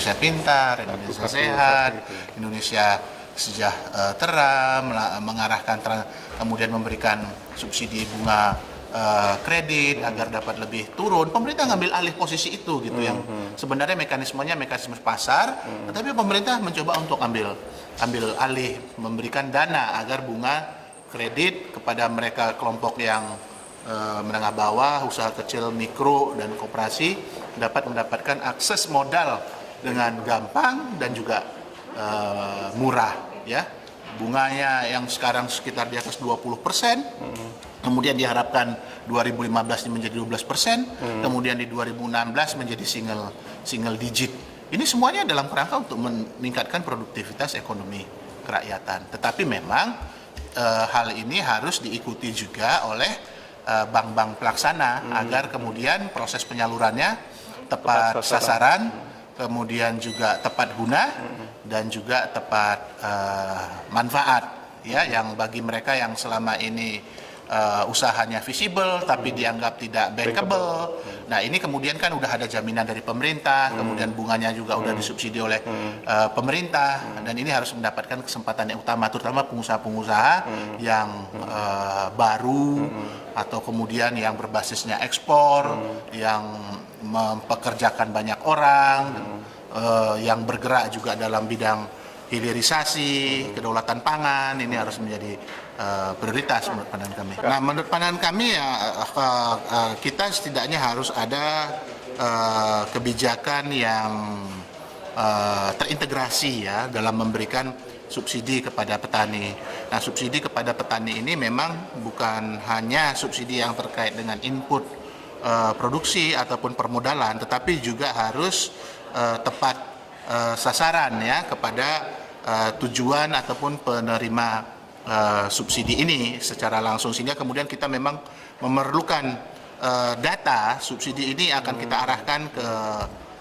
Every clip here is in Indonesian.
Indonesia pintar, Indonesia sehat, Indonesia sejahtera, mengarahkan kemudian memberikan subsidi bunga kredit agar dapat lebih turun. Pemerintah ngambil alih posisi itu gitu yang sebenarnya mekanismenya mekanisme pasar, tetapi pemerintah mencoba untuk ambil alih, memberikan dana agar bunga kredit kepada mereka kelompok yang menengah bawah, usaha kecil, mikro dan koperasi dapat mendapatkan akses modal dengan gampang dan juga murah ya. Bunganya yang sekarang sekitar di atas 20%, kemudian diharapkan 2015 ini menjadi 12%, kemudian di 2016 menjadi single digit. Ini semuanya dalam kerangka untuk meningkatkan produktivitas ekonomi kerakyatan. Tetapi memang hal ini harus diikuti juga oleh bank-bank pelaksana agar kemudian proses penyalurannya tepat sasaran, kemudian juga tepat guna dan juga tepat manfaat ya, yang bagi mereka yang selama ini usahanya visible tapi dianggap tidak bankable. Nah, ini kemudian kan udah ada jaminan dari pemerintah, kemudian bunganya juga udah disubsidi oleh pemerintah, dan ini harus mendapatkan kesempatan yang utama, terutama pengusaha-pengusaha yang baru atau kemudian yang berbasisnya ekspor, yang mempekerjakan banyak orang, yang bergerak juga dalam bidang hilirisasi, kedaulatan pangan. Ini harus menjadi prioritas menurut pandangan kami. Nah, menurut pandangan kami ya kita setidaknya harus ada kebijakan yang terintegrasi ya dalam memberikan subsidi kepada petani. Nah, subsidi kepada petani ini memang bukan hanya subsidi yang terkait dengan input produksi ataupun permodalan, tetapi juga harus tepat sasaran ya kepada tujuan ataupun penerima subsidi ini secara langsung, sehingga kemudian kita memang memerlukan data subsidi ini akan kita arahkan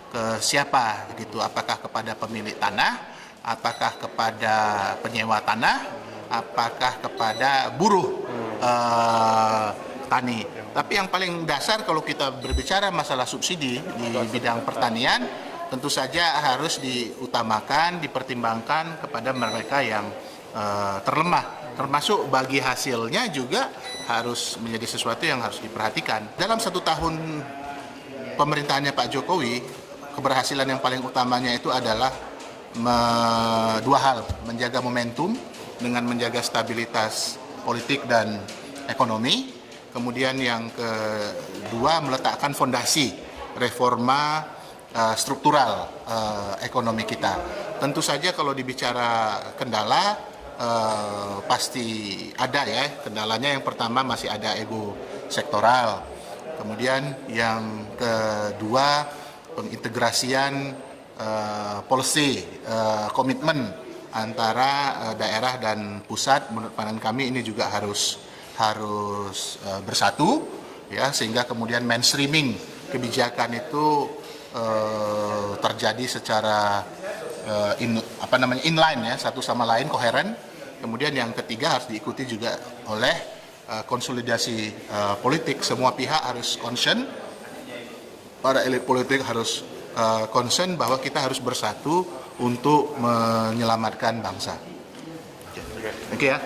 ke siapa gitu, apakah kepada pemilik tanah, apakah kepada penyewa tanah, apakah kepada buruh tani. Tapi yang paling dasar kalau kita berbicara masalah subsidi di bidang pertanian, tentu saja harus diutamakan, dipertimbangkan kepada mereka yang terlemah, termasuk bagi hasilnya juga harus menjadi sesuatu yang harus diperhatikan. Dalam 1 tahun pemerintahannya Pak Jokowi, keberhasilan yang paling utamanya itu adalah 2 hal: menjaga momentum dengan menjaga stabilitas politik dan ekonomi, kemudian yang kedua meletakkan fondasi reforma struktural ekonomi kita. Tentu saja kalau dibicara kendala pasti ada ya. Kendalanya yang pertama masih ada ego sektoral. Kemudian yang kedua pengintegrasian policy komitmen antara daerah dan pusat. Menurut pandangan kami ini juga harus bersatu ya, sehingga kemudian mainstreaming kebijakan itu terjadi secara inline ya, satu sama lain, koheren. Kemudian yang ketiga harus diikuti juga oleh konsolidasi politik. Semua pihak harus concern, para elit politik harus concern bahwa kita harus bersatu untuk menyelamatkan bangsa. Oke ya.